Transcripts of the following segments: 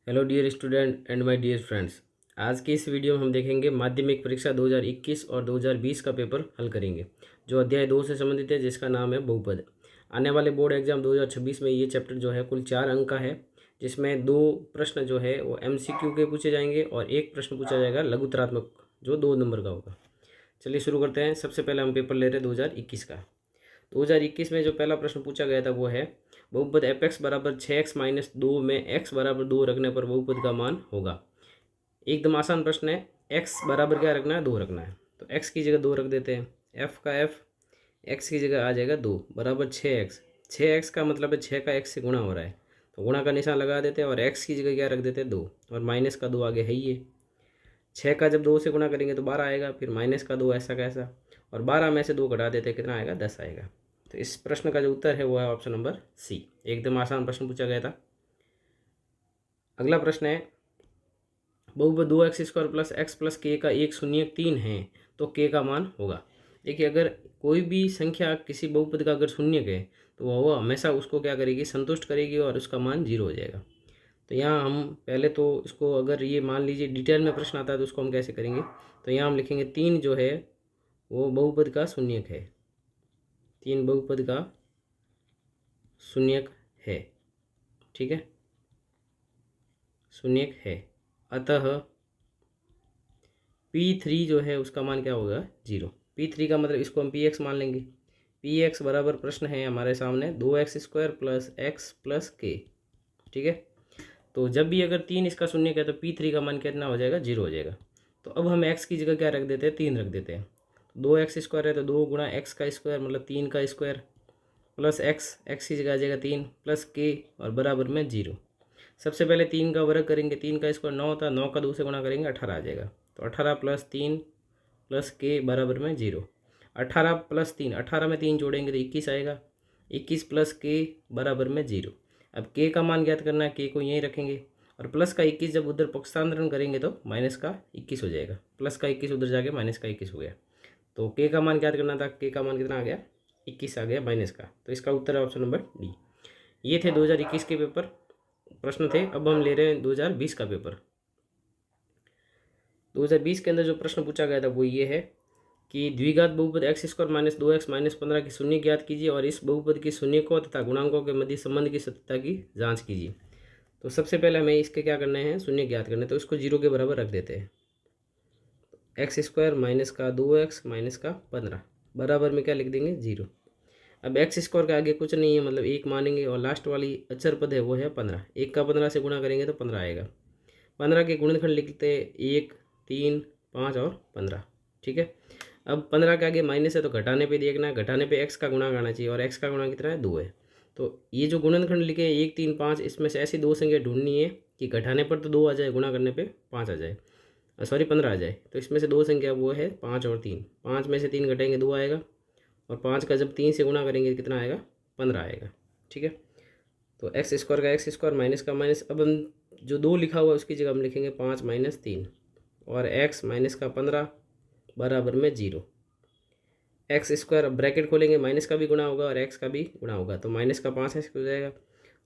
Hello dear student and my dear friends. आज की इस वीडियो में हम देखेंगे माध्यमिक परीक्षा 2021 और 2020 का पेपर हल करेंगे जो अध्याय 2 से संबंधित है, जिसका नाम है बहुपद। आने वाले बोर्ड एग्जाम 2026 में ये चैप्टर जो है कुल 4 अंक का है, जिसमें 2 प्रश्न जो है वो MCQ के पूछे जाएंगे और एक प्रश्न पूछा जाएगा लघुतरात्मक जो 2 नंबर का होगा। चलिए शुरू करते हैं। सबसे पहले हम पेपर ले रहे हैं 2021 का। 2021 में जो पहला प्रश्न पूछा गया था वो है बहुपद एफ एक्स बराबर 6x-2 में x बराबर 2 रखने पर बहुपद का मान होगा। एकदम आसान प्रश्न है। x बराबर क्या रखना है, 2 रखना है, तो x की जगह 2 रख देते हैं। f का f x की जगह आ जाएगा 2 बराबर 6x। 6x का मतलब है 6 का x से गुणा हो रहा है, तो गुणा का निशान लगा देते हैं और x की जगह क्या रख देते हैं, 2, और माइनस का 2 आगे है ही है। 6 का जब 2 से गुणा करेंगे तो 12 आएगा, फिर माइनस का 2 ऐसा कैसा, और 12 में से 2 घटा देते हैं, कितना आएगा, 10 आएगा। तो इस प्रश्न का जो उत्तर है वो है ऑप्शन नंबर सी। एकदम आसान प्रश्न पूछा गया था। अगला प्रश्न है बहुपद 2x² प्लस x प्लस के का एक शून्यक 3 है तो k का मान होगा। देखिए, अगर कोई भी संख्या किसी बहुपद का अगर शून्यक है तो वह हमेशा उसको क्या करेगी, संतुष्ट करेगी और उसका मान 0 हो जाएगा। तो यहाँ हम पहले तो इसको, अगर ये मान लीजिए डिटेल में प्रश्न आता है तो उसको हम कैसे करेंगे, तो यहाँ हम लिखेंगे 3 जो है वो बहुपद का शून्यक है। 3 बहुपद का शून्यक है, ठीक है, शून्यक है। अतः P3 जो है उसका मान क्या होगा, 0। P3 का मतलब इसको हम PX मान लेंगे। PX बराबर प्रश्न है हमारे सामने 2x² प्लस x प्लस के, ठीक है। तो जब भी अगर 3 इसका शून्यक है तो P3 का मान कितना हो जाएगा, 0 हो जाएगा। तो अब हम x की जगह क्या रख देते हैं, 3 रख देते हैं। 2x² है तो 2 गुणा x का स्क्वायर मतलब 3 का स्क्वायर प्लस x की जगह आ जाएगा 3 प्लस k और बराबर में 0। सबसे पहले 3 का वर्ग करेंगे, 3 का स्क्वायर 9 होता है, 9 का 2 से गुणा करेंगे 18 आ जाएगा। तो 18 प्लस 3 प्लस के बराबर में 0। 18 प्लस 3, 18 में 3 जोड़ेंगे तो 21 आएगा। 21 प्लस के बराबर में 0। अब के का मान ज्ञात करना है, के को यहीं रखेंगे और प्लस का 21 जब उधर पक्षांतरण करेंगे तो माइनस का 21 हो जाएगा। प्लस का 21 उधर जाके माइनस का 21 हो गया। तो के का मान ज्ञात करना था, के का मान कितना आ गया, 21 आ गया माइनस का। तो इसका उत्तर है ऑप्शन नंबर डी। ये थे 2021 के पेपर प्रश्न थे। अब हम ले रहे हैं 2020 का पेपर। 2020 के अंदर जो प्रश्न पूछा गया था वो ये है कि द्विघात बहुपद x² माइनस 2x माइनस 15 की शून्य ज्ञात कीजिए और इस बहुपद की शून्यकों तथा गुणांकों के मध्य संबंध की सत्यता की जांच कीजिए। तो सबसे पहले हमें इसके क्या करने हैं, शून्य ज्ञात करने, तो इसको 0 के बराबर रख देते हैं। x² माइनस का 2x माइनस का 15 बराबर में क्या लिख देंगे, 0। अब x² के आगे कुछ नहीं है, मतलब 1 मानेंगे और लास्ट वाली अचर पद है वो है 15। 1 का 15 से गुणा करेंगे तो 15 आएगा। 15 के गुणनखंड लिखते हैं 1, 3, 5 और 15, ठीक है। अब 15 के आगे माइनस है तो घटाने पे देखना है, घटाने पे x का गुणा आना चाहिए और x का गुणा कितना है, 2 है। तो ये जो गुणनखंड लिखे 1, 3, 5, इसमें से ऐसी 2 संख्या ढूंढनी है कि घटाने पर तो 2 आ जाए, गुणा करने पे 5 आ जाए, सॉरी 15 आ जाए। तो इसमें से 2 संख्या वो है 5 और 3। 5 में से 3 घटेंगे 2 आएगा और 5 का जब 3 से गुणा करेंगे कितना आएगा, 15 आएगा, ठीक है। तो x² का x² माइनस का माइनस, अब हम जो 2 लिखा हुआ है उसकी जगह हम लिखेंगे 5 माइनस 3 और x माइनस का 15 बराबर में 0। x², अब ब्रैकेट खोलेंगे, माइनस का भी गुणा होगा और x का भी गुणा होगा, तो माइनस का 5x हो जाएगा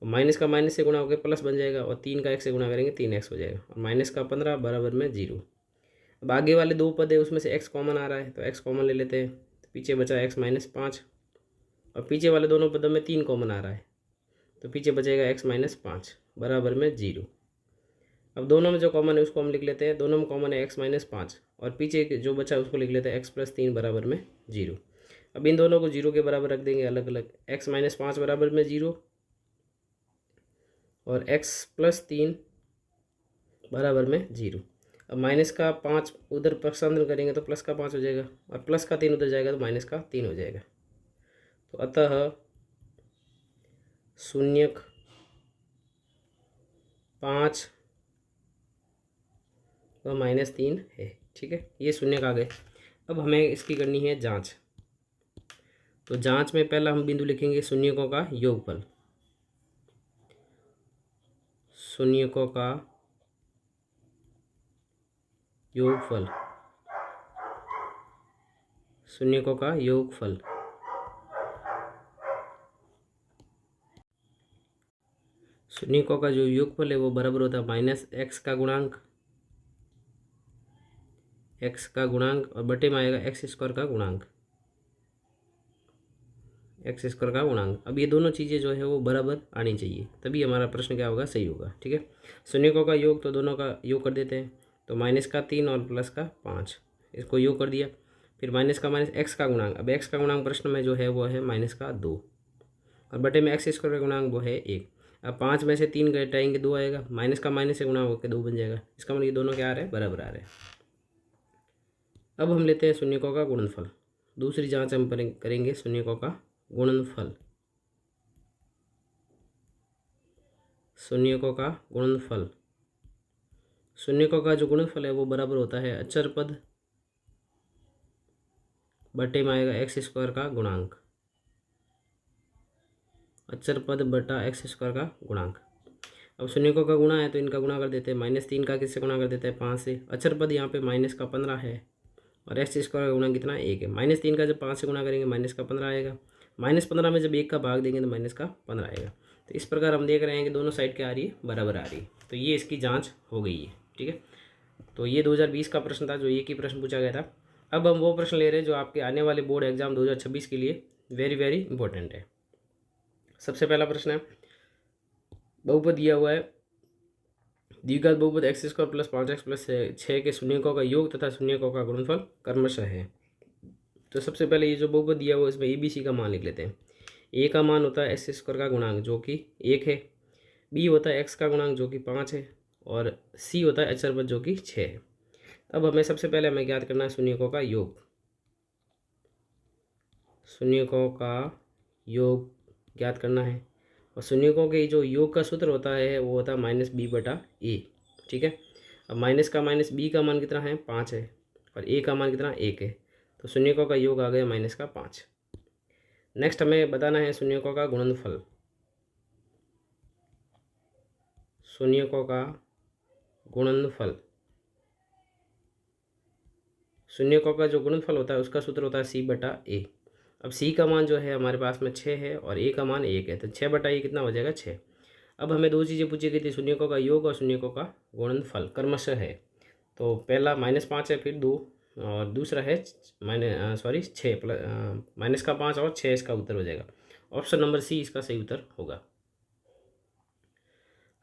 और माइनस का माइनस से गुणा होकर प्लस बन जाएगा और 3 का x से गुणा करेंगे 3x हो जाएगा और माइनस का 15 बराबर में 0। अब आगे वाले 2 पद है उसमें से x कॉमन आ रहा है तो x कॉमन ले लेते हैं, तो पीछे बचा x माइनस 5 और पीछे वाले दोनों पदों में 3 कॉमन आ रहा है तो पीछे बचेगा x माइनस 5 बराबर में 0। अब दोनों में जो कॉमन है उसको हम लिख लेते हैं, दोनों में कॉमन है x माइनस 5 और पीछे जो बचा है उसको लिख लेते हैं x प्लस 3 बराबर में 0। अब इन दोनों को 0 के बराबर रख देंगे अलग अलग, x माइनस 5 बराबर में 0 और x प्लस 3 बराबर में 0। अब माइनस का 5 उधर पक्षांतरण करेंगे तो प्लस का 5 हो जाएगा और प्लस का 3 उधर जाएगा तो माइनस का 3 हो जाएगा। तो अतः शून्यक 5 व माइनस 3 है, ठीक है। ये शून्यक आ गए। अब हमें इसकी करनी है जांच। तो जांच में पहला हम बिंदु लिखेंगे शून्यकों का योगफल। शून्यकों का योगफल, शून्यकों का योगफल। शून्यकों का जो योगफल है वो बराबर होता है माइनस एक्स का गुणांक, एक्स का गुणांक और बटे में आएगा एक्स स्क्वायर का गुणांक, एक्स स्क्वायर का गुणांक। अब ये दोनों चीज़ें जो है वो बराबर आनी चाहिए, तभी हमारा प्रश्न क्या होगा, सही होगा। ठीक है, शून्यकों का योग तो दोनों का योग कर देते हैं, तो माइनस का 3 और प्लस का 5, इसको योग कर दिया। फिर माइनस का माइनस एक्स का गुणांक, अब एक्स का गुणांक प्रश्न में जो है वो है माइनस का 2 और बटे में एक्स स्क्वायर का गुणांक वो है 1। अब 5 में से 3 घटाएंगे 2 आएगा, माइनस का माइनस से गुणा होकर 2 बन जाएगा। इसका मतलब ये दोनों क्या आ रहे हैं, बराबर आ रहे हैं। अब हम लेते हैं शून्यकों का गुणनफल। दूसरी जांच हम करेंगे शून्यकों का गुणनफल, शून्यकों का गुणनफल। शून्यकों का जो गुणनफल है वो बराबर होता है अचर पद बटे में आएगा एक्स स्क्वायर का गुणांक, अचर पद बटा एक्स स्क्वायर का गुणांक। अब शून्यकों का गुणा है तो इनका गुणा कर देते हैं, -3 का किससे गुणा कर देते हैं, 5 से। अचर पद यहाँ पे माइनस का 15 है और एक्स स्क्वायर का गुणा कितना, 1 है। -3 का जब 5 से गुणा करेंगे माइनस का 15 आएगा, -15 में जब 1 का भाग देंगे तो माइनस का 15 आएगा। तो इस प्रकार हम देख रहे हैं कि दोनों साइड क्या आ रही है, बराबर आ रही है। तो ये इसकी जाँच हो गई है। ठीक है, तो ये 2020 का प्रश्न था, जो एक ही प्रश्न पूछा गया था। अब हम वो प्रश्न ले रहे हैं जो आपके आने वाले बोर्ड एग्जाम 2026 के लिए वेरी वेरी इंपॉर्टेंट है। सबसे पहला प्रश्न है, बहुपद दिया हुआ है, द्विघात बहुपद x square plus 5x plus 6 के शून्यकों का योग तथा शून्यकों का गुणनफल क्रमशः है। तो सबसे पहले ये जो बहुपद दिया हुआ है इसमें ABC का मान लिख लेते हैं। ए का मान होता है एक्स स्क्वायर का गुणांक जो कि 1 है, बी होता है एक्स का गुणांक जो कि 5 है और सी होता है अचर पद जो कि 6 है। अब हमें सबसे पहले हमें ज्ञात करना है शून्यकों का योग, शून्यकों का योग ज्ञात करना है। और शून्यकों के जो योग का सूत्र होता है वो होता है -b/a। ठीक है, अब माइनस का माइनस b का मान कितना है, 5 है और a का मान कितना, 1 है। तो शून्यकों का योग आ गया -5। नेक्स्ट हमें बताना है शून्यकों का गुणनफल, शून्यकों का गुणनफल। शून्यकों का जो गुणनफल होता है उसका सूत्र होता है c/a। अब c का मान जो है हमारे पास में 6 है और a का मान 1 है, तो 6/a कितना हो जाएगा, 6। अब हमें दो चीज़ें पूछी गई थी, शून्यकों का योग और शून्यकों का गुणनफल क्रमशः है। तो पहला -5 है, फिर 2 और दूसरा है 6 प्लस माइनस का 5 और 6, इसका उत्तर हो जाएगा ऑप्शन नंबर सी, इसका सही उत्तर होगा।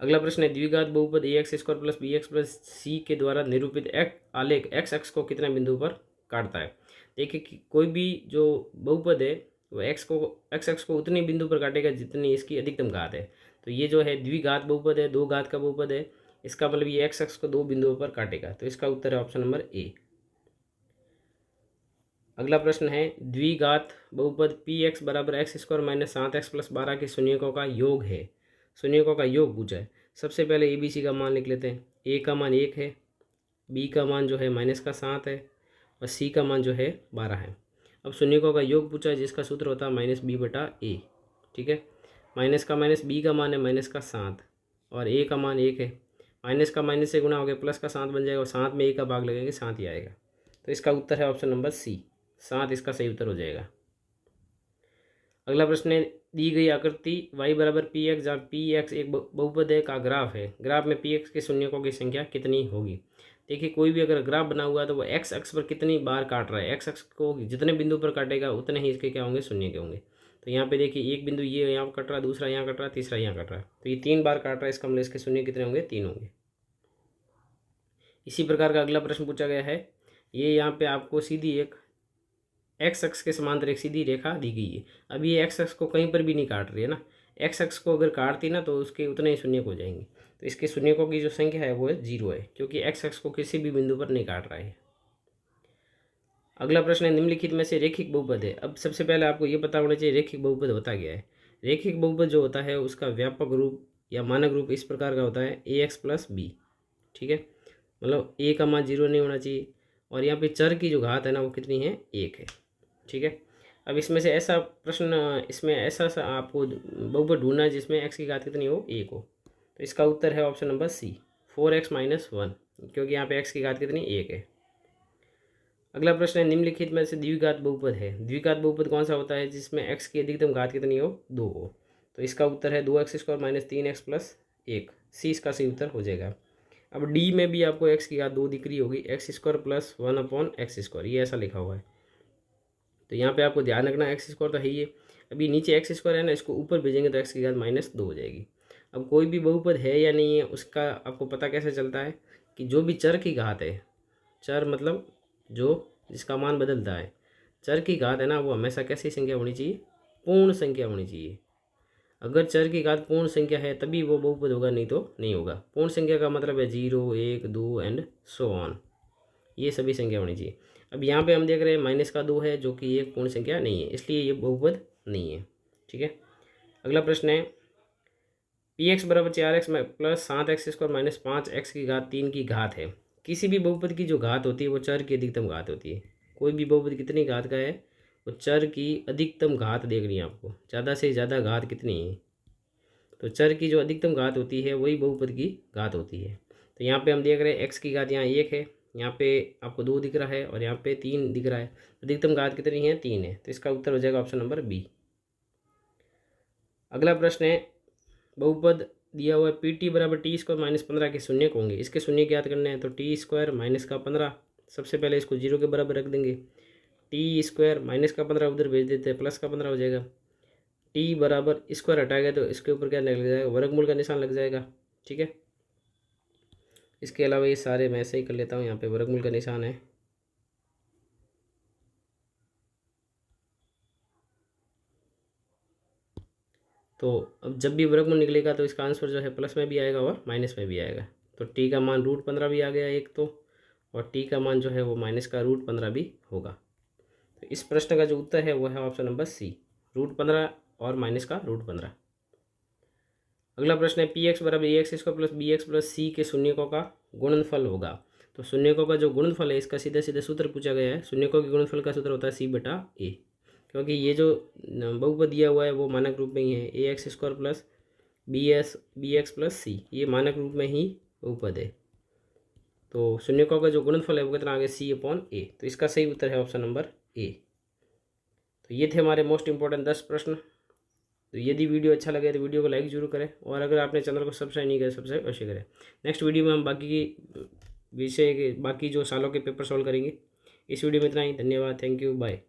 अगला प्रश्न है, द्विघात बहुपद ax square plus bx plus c के द्वारा निरूपित आलेख x अक्ष को कितने बिंदु पर काटता है। देखिए कि कोई भी जो बहुपद है वो x अक्ष को उतनी बिंदु पर काटेगा जितनी इसकी अधिकतम घात है। तो ये जो है द्विघात बहुपद है, 2 घात का बहुपद है, इसका मतलब ये x अक्ष को 2 बिंदुओं पर काटेगा। तो इसका उत्तर है ऑप्शन नंबर ए। अगला प्रश्न है, द्विघात बहुपद px बराबर x square minus 7x plus 12 के शून्यकों का योग है। शून्यकों का योग पूछा है। सबसे पहले ABC का मान लिख लेते हैं। a का मान 1 है, b का मान जो है -7 है और c का मान जो है 12 है। अब शून्यकों का योग पूछा है जिसका सूत्र होता है -b/a। ठीक है, माइनस का माइनस b का मान है -7 और a का मान 1 है, माइनस का माइनस से गुणा हो गया प्लस का 7 बन जाएगा और 7 में a का भाग लगेंगे 7 ही आएगा। तो इसका उत्तर है ऑप्शन नंबर सी, 7 इसका सही उत्तर हो जाएगा। अगला प्रश्न है, दी गई आकृति y बराबर px जहाँ px एक बहुपद का ग्राफ है, ग्राफ में px के शून्यकों की संख्या कितनी होगी। देखिए कोई भी अगर ग्राफ बना हुआ है तो वो x अक्ष पर कितनी बार काट रहा है, x अक्ष को जितने बिंदु पर काटेगा उतने ही इसके क्या होंगे, शून्य के होंगे। तो यहाँ पे देखिए एक बिंदु ये यहाँ पर कट रहा है, दूसरा यहाँ कट रहा है, तीसरा यहाँ कट रहा है, तो ये 3 बार काट रहा है, इसका मतलब इसके शून्य कितने होंगे, 3 होंगे। इसी प्रकार का अगला प्रश्न पूछा गया है, ये यहाँ पे आपको सीधी एक एक्स अक्ष के समांतर एक सीधी रेखा दी गई है। अब ये एक्स अक्ष को कहीं पर भी नहीं काट रही है ना, एक्स अक्ष को अगर काटती ना तो उसके उतने ही शून्यक हो जाएंगे। तो इसके शून्यकों की जो संख्या है वो 0 है, क्योंकि एक्स अक्ष को किसी भी बिंदु पर नहीं काट रहा है। अगला प्रश्न है, निम्नलिखित में से रेखिक बहुपद है। अब सबसे पहले आपको ये पता होना चाहिए रेखिक बहुपद होता क्या है। रेखिक बहुपद जो होता है उसका व्यापक रूप या मानक रूप इस प्रकार का होता है ax + b। ठीक है, मतलब a का मान 0 नहीं होना चाहिए और यहाँ पे चर की जो घात है ना वो कितनी है, 1 है। ठीक है, अब इसमें से ऐसा प्रश्न, इसमें ऐसा सा आपको बहुपद ढूंढना है जिसमें x की घात कितनी हो, 1 हो। तो इसका उत्तर है ऑप्शन नंबर सी, 4x - 1, क्योंकि यहाँ पे x की घात कितनी, 1 है। अगला प्रश्न है, निम्नलिखित में से द्विघात बहुपद है। द्विघात बहुपद कौन सा होता है जिसमें x की अधिकतम घात कितनी हो, 2 हो। तो इसका उत्तर है 2x² - 3x + 1, सी इसका सही उत्तर हो जाएगा। अब डी में भी आपको एक्स की घात 2 दिख रही होगी, एक्स स्क्वायर प्लस 1/x², ये ऐसा लिखा हुआ है। तो यहाँ पे आपको ध्यान रखना एक्स स्क्वायर तो है ही है। अभी नीचे एक्स स्क्वायर है ना, इसको ऊपर भेजेंगे तो एक्स की घात -2 हो जाएगी। अब कोई भी बहुपद है या नहीं है उसका आपको पता कैसे चलता है कि जो भी चर की घात है, चर मतलब जो जिसका मान बदलता है, चर की घात है ना वो हमेशा कैसी संख्या होनी चाहिए, पूर्ण संख्या होनी चाहिए। अगर चर की घात पूर्ण संख्या है तभी वो बहुपद होगा, नहीं तो नहीं होगा। पूर्ण संख्या का मतलब है 0, 1, 2 एंड सो ऑन, ये सभी संख्या होनी चाहिए। अब यहाँ पे हम देख रहे हैं -2 है जो कि एक पूर्ण संख्या नहीं है, इसलिए ये बहुपद नहीं है। ठीक है, अगला प्रश्न है Px बराबर 4x plus 7x² minus 5x की घात 3 की घात है। किसी भी बहुपद की जो घात होती है वो चर की अधिकतम घात होती है। कोई भी बहुपद कितनी घात का है, वो चर की अधिकतम घात देखनी है आपको, ज़्यादा से ज़्यादा घात कितनी है। तो चर की जो अधिकतम घात होती है वही बहुपद की घात होती है। तो यहाँ पे हम देख रहे हैं x की घात यहाँ 1 है, यहाँ पे आपको 2 दिख रहा है और यहाँ पे 3 दिख रहा है। अधिकतम घात कितनी है, 3 है। तो इसका उत्तर हो जाएगा ऑप्शन नंबर बी। अगला प्रश्न है बहुपद दिया हुआ है PT बराबर t² माइनस 15 के शून्य होंगे, इसके शून्य ज्ञात करने हैं। तो t² माइनस का 15, सबसे पहले इसको 0 के बराबर रख देंगे। t² माइनस का 15 उधर भेज देते हैं, प्लस का 15 हो जाएगा। t बराबर स्क्वायर हटा गया तो इसके ऊपर क्या लग जाएगा, वर्गमूल का निशान लग जाएगा। ठीक है, इसके अलावा ये सारे मैं ऐसे ही कर लेता हूँ, यहाँ पे वर्गमूल का निशान है। तो अब जब भी वर्गमूल निकलेगा तो इसका आंसर जो है प्लस में भी आएगा और माइनस में भी आएगा। तो टी का मान √15 भी आ गया एक तो, और टी का मान जो है वो माइनस का √15 भी होगा। तो इस प्रश्न का जो उत्तर है वो है ऑप्शन नंबर सी, √15 और माइनस का √15। अगला प्रश्न है Px बराबर ax² plus bx plus c के शून्यकों का गुणनफल होगा। तो शून्यकों का जो गुणनफल है इसका सीधा सीधा सूत्र पूछा गया है। शून्यकों के गुणनफल का सूत्र होता है c/a, क्योंकि ये जो बहुपद दिया हुआ है वो मानक रूप में ही है। ax² plus bx plus c, ये मानक रूप में ही बहुपद है। तो शून्यकों का जो गुणनफल है वो कितना आ गया, c/a। तो इसका सही उत्तर है ऑप्शन नंबर ए। तो ये थे हमारे मोस्ट इंपॉर्टेंट 10 प्रश्न। तो यदि वीडियो अच्छा लगे तो वीडियो को लाइक जरूर करें, और अगर आपने चैनल को सब्सक्राइब नहीं किया सब्सक्राइब अवश्य करें। नेक्स्ट वीडियो में हम बाकी की विषय के बाकी जो सालों के पेपर सॉल्व करेंगे। इस वीडियो में इतना ही, धन्यवाद, थैंक यू, बाय।